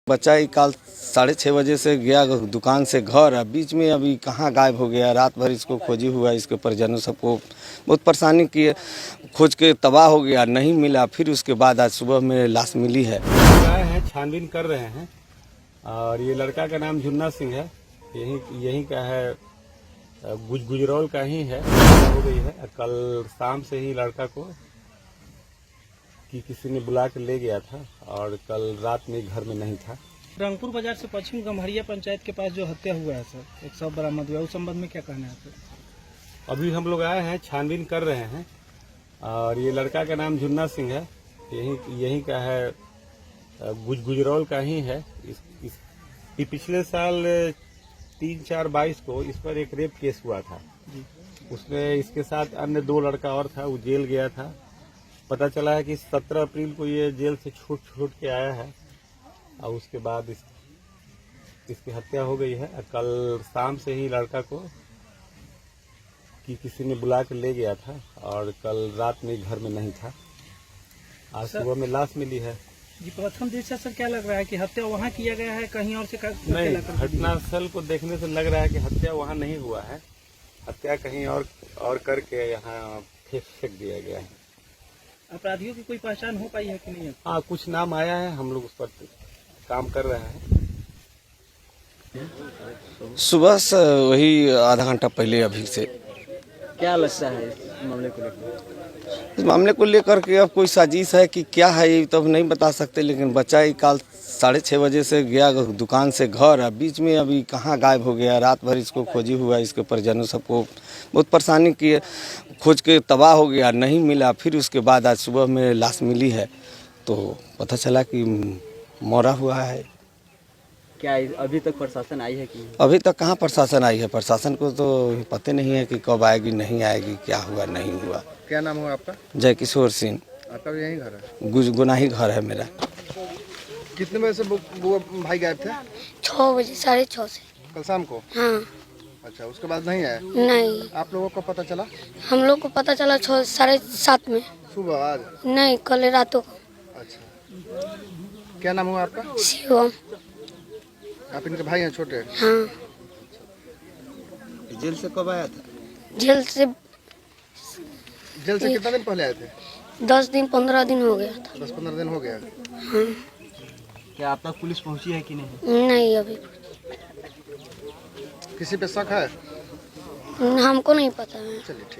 बच्चा ही कल 6:30 बजे से गया दुकान से घर, अब बीच में अभी कहाँ गायब हो गया। रात भर इसको खोजी हुआ, इसके परिजनों सबको बहुत परेशानी किए, खोज के तबाह हो गया, नहीं मिला। फिर उसके बाद आज सुबह में लाश मिली है। आए हैं, छानबीन कर रहे हैं और ये लड़का का नाम झुन्ना सिंह है, यहीं का है, गुजरौल का ही है। हो गई है कल शाम से ही लड़का को किसी ने बुला के ले गया था और कल रात में घर में नहीं था। रंगपुर बाजार से पश्चिम गम्हरिया पंचायत के पास जो हत्या हुआ है सर, एक शव बरामद हुआ है, उस संबंध में क्या कहना है सर? अभी हम लोग आए हैं, छानबीन कर रहे हैं और ये लड़का का नाम झुन्ना सिंह है, यहीं का है, गुजरौल का ही है। पिछले साल 3/4/22 को इस पर एक रेप केस हुआ था। उसमें इसके साथ अन्य 2 लड़का और था, वो जेल गया था। पता चला है कि 17 अप्रैल को ये जेल से छूट के आया है और उसके बाद इसकी हत्या हो गई है। कल शाम से ही लड़का को किसी ने बुला के ले गया था और कल रात में घर में नहीं था। आज सुबह में लाश मिली है। जी, प्रथम दृष्टया सर क्या लग रहा है कि हत्या वहाँ किया गया है, कहीं और से? नहीं, घटनास्थल को देखने से लग रहा है कि हत्या वहाँ नहीं हुआ है, हत्या कहीं और करके यहाँ फेंक दिया गया है। अपराधियों की कोई पहचान हो पाई है कि नहीं? हाँ, कुछ नाम आया है, हम लोग उस पर काम कर रहे हैं। सुबह से वही आधा घंटा पहले अभी से। क्या लगता है इस मामले को लेकर? इस मामले को लेकर के अब कोई साजिश है कि क्या है ये तो नहीं बता सकते, लेकिन बच्चा ही कल 6:30 बजे से गया दुकान से घर, अब बीच में अभी कहाँ गायब हो गया। रात भर इसको खोजी हुआ, इसके परिजनों सबको बहुत परेशानी किए, खोज के तबाह हो गया, नहीं मिला। फिर उसके बाद आज सुबह में लाश मिली है तो पता चला कि मरा हुआ है। क्या अभी तक प्रशासन आई है कि नहीं? अभी तक कहाँ प्रशासन आई है, प्रशासन को तो पता नहीं है कि कब आएगी, नहीं आएगी, क्या हुआ नहीं हुआ। क्या नाम हुआ आपका? जय किशोर सिंह। आपका भी यहीं घर है? गुनाही घर है मेरा। कितने बजे से वो भाई गायब थे? 6 बजे, 6:30 से। कल शाम को? हाँ। अच्छा, उसके बाद नहीं आए? नहीं, आप लोगों को पता चला? हम लोग को पता चला 7:30 में। सुबह आज? नहीं, कल रातों को। अच्छा, क्या नाम हुआ आपका? शिवम। आप इनके भाई हैं छोटे? हाँ। जेल से कब आया था? जेल से कितना दिन पहले आए थे? 10 दिन 15 दिन हो गया था। 10-15 दिन हो गया। हाँ। क्या आप तक पुलिस पहुंची है कि नहीं? नहीं, अभी किसी पे शक है? हमको नहीं पता है। चलिए ठीक।